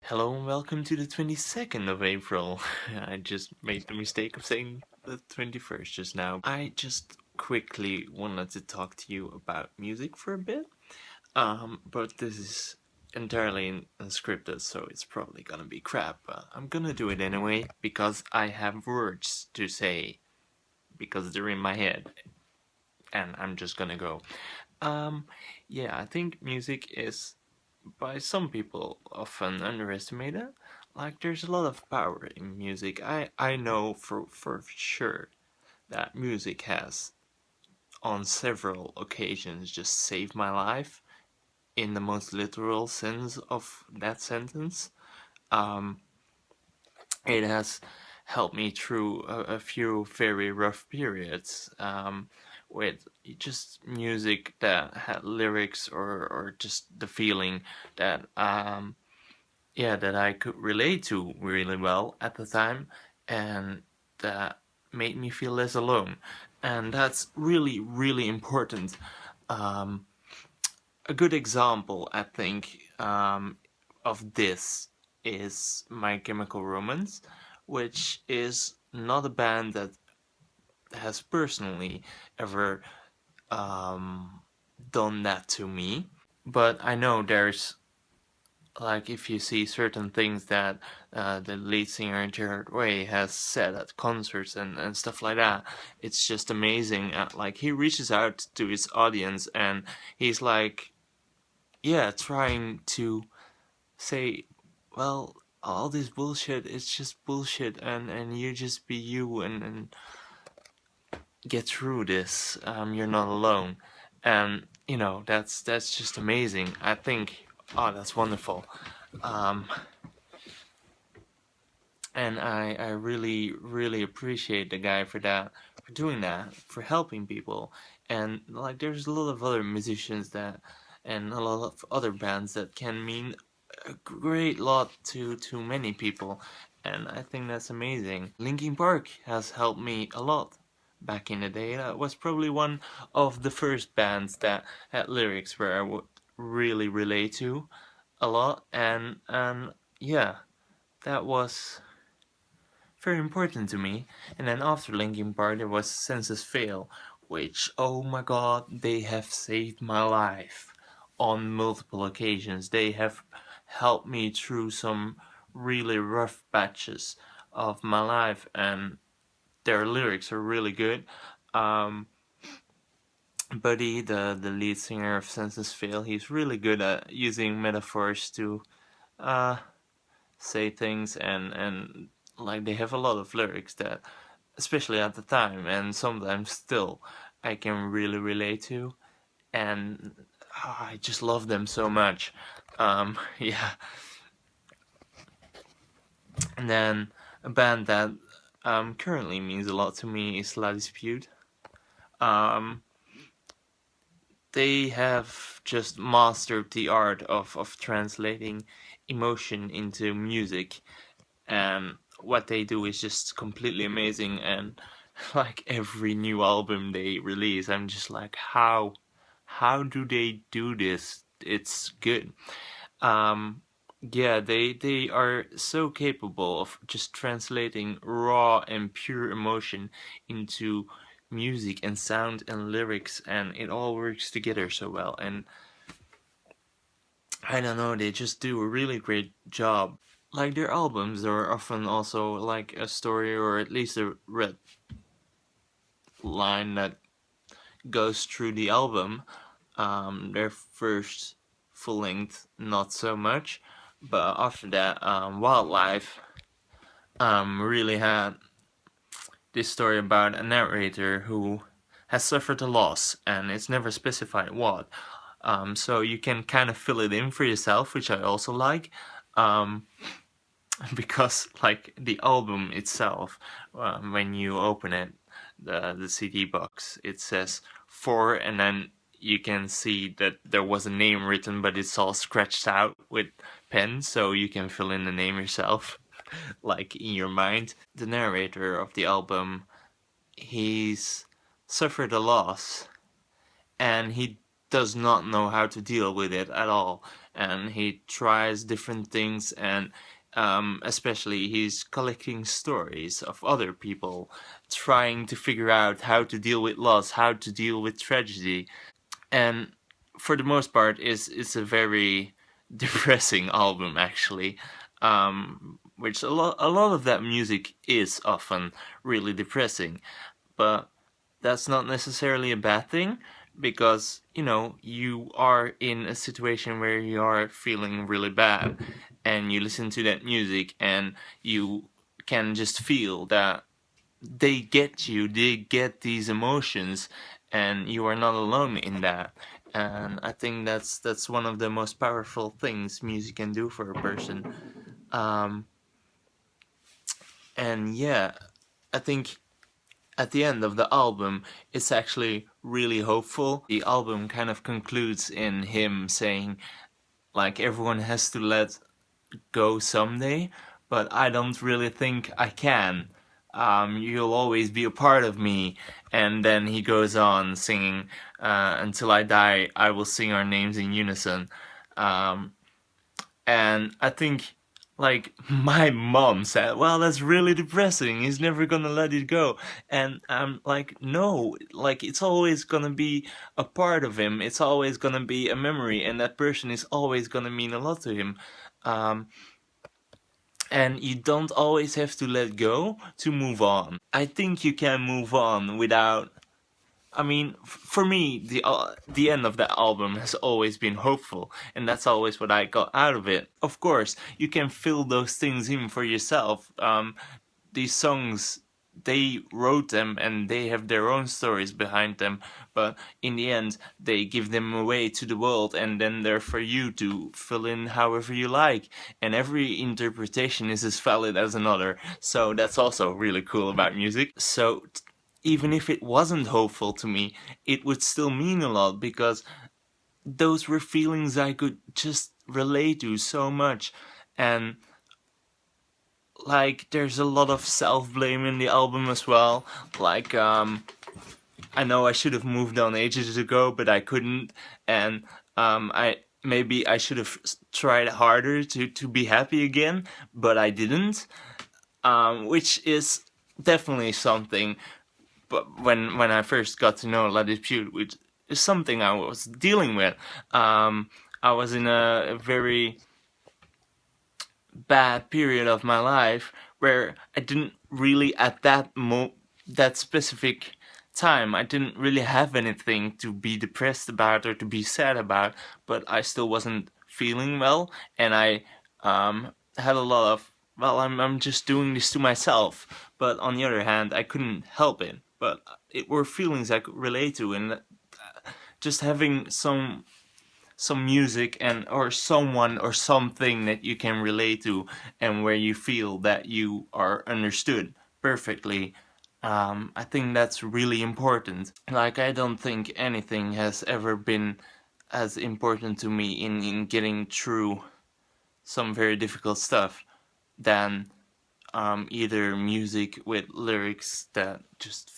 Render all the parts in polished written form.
Hello and welcome to the 22nd of April. I just made the mistake of saying the 21st just now. I just quickly wanted to talk to you about music for a bit. But this is entirely unscripted, so it's probably gonna be crap. But I'm gonna do it anyway because I have words to say because they're in my head, and I'm just gonna go. Um, yeah, I think music is by some people often underestimated. Like there's a lot of power in music. I know for sure that music has on several occasions just saved my life in the most literal sense of that sentence. Um, it has helped me through a few very rough periods with just music that had lyrics or just the feeling that yeah, that I could relate to really well at the time, and that made me feel less alone. And that's really, really important. Um, a good example, I think, of this is My Chemical Romance, which is not a band that has personally ever um, done that to me. But I know there's like if you see certain things that the lead singer Gerard Way has said at concerts and stuff like that, it's just amazing. Like he reaches out to his audience and he's like, yeah, trying to say, well, all this bullshit, it's just bullshit, and you just be you and get through this. You're not alone, and that's just amazing. I think, oh, that's wonderful. Um, and I really really appreciate the guy for that, for doing that, for helping people. And like there's a lot of other musicians that and a lot of other bands that can mean a great lot to many people, and I think that's amazing. Linkin Park has helped me a lot back in the day. That was probably one of the first bands that had lyrics where I would really relate to a lot, and yeah, that was very important to me. And then after Linkin Park, there was Senses Fail, which, oh my god, they have saved my life on multiple occasions. They have helped me through some really rough patches of my life, and their lyrics are really good. Um, Buddy, the lead singer of Senses Fail, he's really good at using metaphors to uh, say things, and like they have a lot of lyrics that, especially at the time and sometimes still, I can really relate to, and I just love them so much. Yeah. And then a band that currently means a lot to me is La Dispute. Um, they have just mastered the art of translating emotion into music, and what they do is just completely amazing. And like every new album they release, I'm just like, how do they do this? It's good. um yeah, they are so capable of just translating raw and pure emotion into music and sound and lyrics, and it all works together so well. And I don't know, they just do a really great job. Like their albums are often also like a story, or at least a red line that goes through the album. Their first full length, not so much, but after that, Wildlife really had this story about a narrator who has suffered a loss, and it's never specified what. So you can kind of fill it in for yourself, which I also like. Um, because like the album itself, when you open it, the CD box, it says for, and then you can see that there was a name written, but it's all scratched out with pen, so you can fill in the name yourself, like in your mind. The narrator of the album, he's suffered a loss, and he does not know how to deal with it at all. and he tries different things, and especially he's collecting stories of other people trying to figure out how to deal with loss, how to deal with tragedy. And for the most part it's a very depressing album, actually, which a lot of that music is often really depressing, but that's not necessarily a bad thing, because you are in a situation where you are feeling really bad and you listen to that music and you can just feel that they get these emotions, and you are not alone in that. And I think that's one of the most powerful things music can do for a person. um, and yeah, I think at the end of the album, it's actually really hopeful. The album kind of concludes in him saying, like, everyone has to let go someday, but I don't really think I can. You'll always be a part of me. And then he goes on singing, until I die, I will sing our names in unison. Um, and I think, like, my mom said, well, that's really depressing, he's never gonna let it go. And I'm like, no, like, it's always gonna be a part of him, it's always gonna be a memory, and that person is always gonna mean a lot to him. um, and you don't always have to let go to move on. I think you can move on without, I mean, for me, the end of that album has always been hopeful, and that's always what I got out of it. Of course, you can fill those things in for yourself. These songs, they wrote them and they have their own stories behind them, but in the end, they give them away to the world, and then they're for you to fill in however you like, and every interpretation is as valid as another. So that's also really cool about music. So even if it wasn't hopeful to me, it would still mean a lot, because those were feelings I could just relate to so much. And like, there's a lot of self-blame in the album as well. Like, I know I should have moved on ages ago, but I couldn't. And I should have tried harder to be happy again, but I didn't. Which is definitely something. But when I first got to know La Dispute, which is something I was dealing with, I was in a very bad period of my life where I didn't really, at that specific time, I didn't really have anything to be depressed about or to be sad about, but I still wasn't feeling well, and I had a lot of, well, I'm just doing this to myself. But on the other hand, I couldn't help it. But it were feelings I could relate to, and just having some music and or someone or something that you can relate to, and where you feel that you are understood perfectly. I think that's really important. Like, I don't think anything has ever been as important to me in getting through some very difficult stuff than either music with lyrics that just,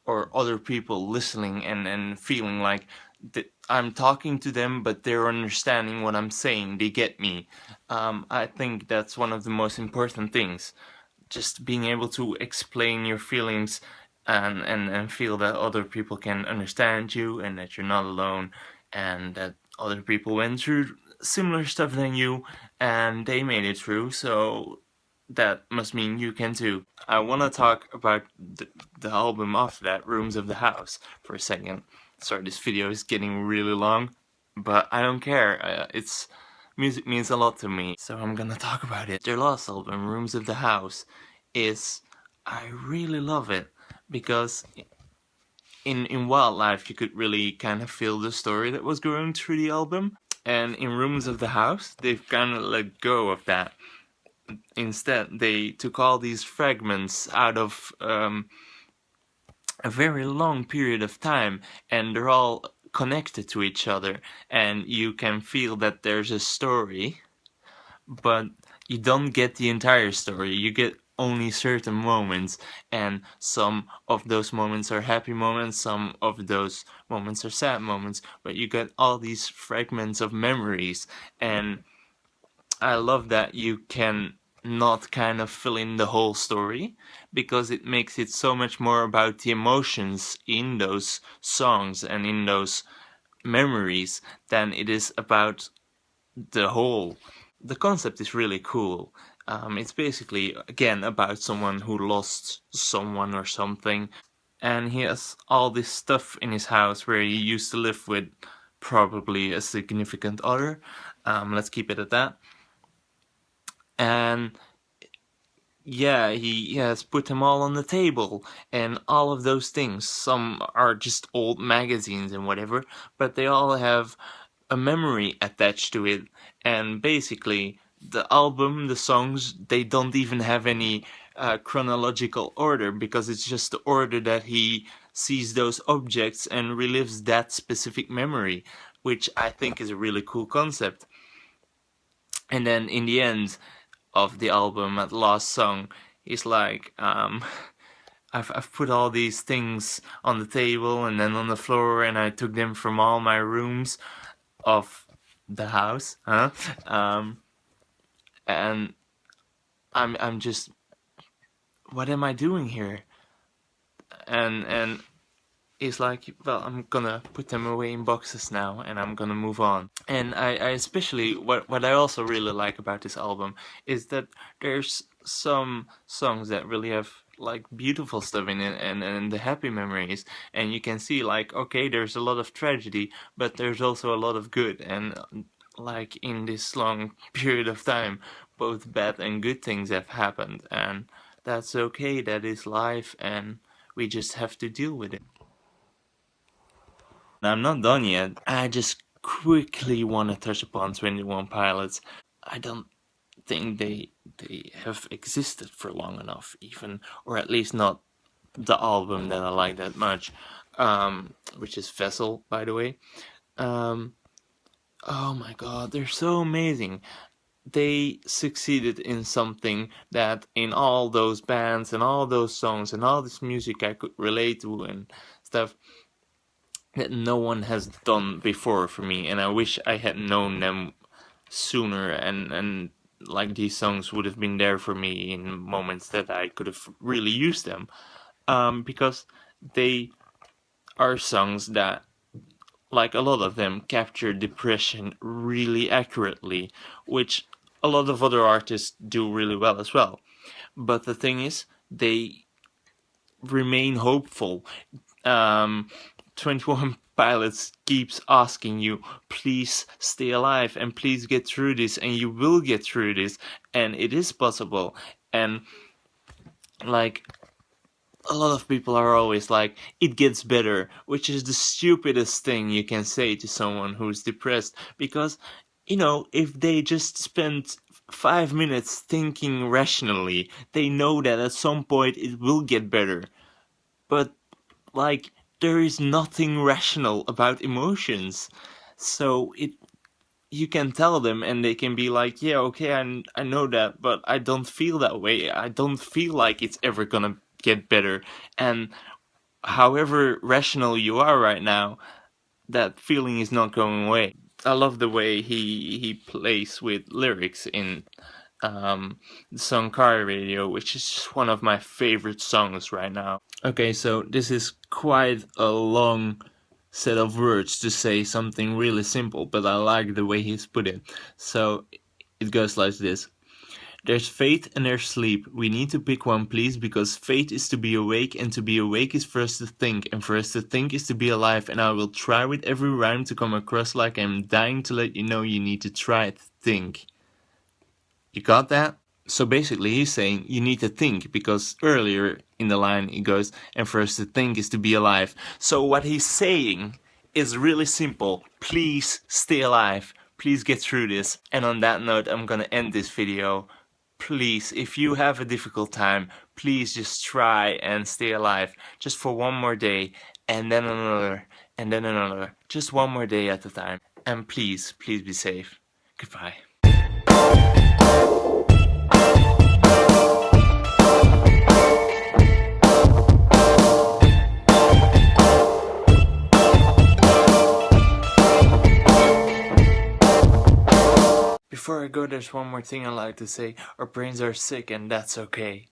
or other people listening and feeling like I'm talking to them, but they're understanding what I'm saying, they get me. I think that's one of the most important things. Just being able to explain your feelings, and feel that other people can understand you, and that you're not alone, and that other people went through similar stuff than you, and they made it through, so that must mean you can too. I want to talk about the album after that, Rooms of the House, for a second. Sorry, this video is getting really long, but I don't care. Music means a lot to me, so I'm gonna talk about it. Their last album, Rooms of the House, I really love it, because in Wildlife you could really kind of feel the story that was going through the album, and in Rooms of the House they've kind of let go of that. Instead, they took all these fragments out of a very long period of time, and they're all connected to each other, and you can feel that there's a story, but you don't get the entire story. You get only certain moments, and some of those moments are happy moments, some of those moments are sad moments, but you get all these fragments of memories. And I love that you can not kind of fill in the whole story, because it makes it so much more about the emotions in those songs and in those memories than it is about the whole. The concept is really cool. It's basically, again, about someone who lost someone or something, and he has all this stuff in his house where he used to live with probably a significant other. Let's keep it at that. And yeah, he has put them all on the table, and all of those things. Some are just old magazines and whatever, but they all have a memory attached to it. And basically, the album, the songs, they don't even have any chronological order, because it's just the order that he sees those objects and relives that specific memory, which I think is a really cool concept. And then in the end of the album, at the last song, he's like, I've put all these things on the table and then on the floor, and I took them from all my rooms of the house, and I'm just, what am I doing here? And he's like, well, I'm gonna put them away in boxes now, and I'm gonna move on. And I especially, what I also really like about this album is that there's some songs that really have like beautiful stuff in it, and the happy memories, and you can see like, okay, there's a lot of tragedy, but there's also a lot of good, and like in this long period of time, both bad and good things have happened, and that's okay, that is life, and we just have to deal with it. I'm not done yet. I just quickly want to touch upon 21 Pilots. I don't think they have existed for long enough, even, or at least not the album that I like that much, which is Vessel, by the way. Oh my god, they're so amazing. They succeeded in something that in all those bands and all those songs and all this music I could relate to and stuff, that no one has done before for me, and I wish I had known them sooner, and like these songs would have been there for me in moments that I could have really used them, because they are songs that, like a lot of them, capture depression really accurately, which a lot of other artists do really well as well. But the thing is, they remain hopeful. 21 Pilots keeps asking you, please stay alive and please get through this, and you will get through this, and it is possible. And like, a lot of people are always like, it gets better, which is the stupidest thing you can say to someone who's depressed, because, you know, if they just spend 5 minutes thinking rationally, they know that at some point it will get better. But like, there is nothing rational about emotions, so you can tell them and they can be like, yeah, okay, I know that, but I don't feel that way. I don't feel like it's ever gonna get better. And however rational you are right now, that feeling is not going away. I love the way he plays with lyrics in the song Car Radio, which is just one of my favorite songs right now. Okay, so this is quite a long set of words to say something really simple, but I like the way he's put it. So it goes like this. There's fate and there's sleep. We need to pick one, please, because fate is to be awake, and to be awake is for us to think, and for us to think is to be alive, and I will try with every rhyme to come across like I'm dying to let you know you need to try to think. You got that? So basically he's saying you need to think, because earlier in the line he goes, and for us to think is to be alive. So what he's saying is really simple. Please stay alive. Please get through this. And on that note, I'm gonna end this video. Please, if you have a difficult time, please just try and stay alive. Just for one more day, and then another, and then another. Just one more day at a time. And please, please be safe. Goodbye. I go, there's one more thing I like to say. Our brains are sick, and that's okay.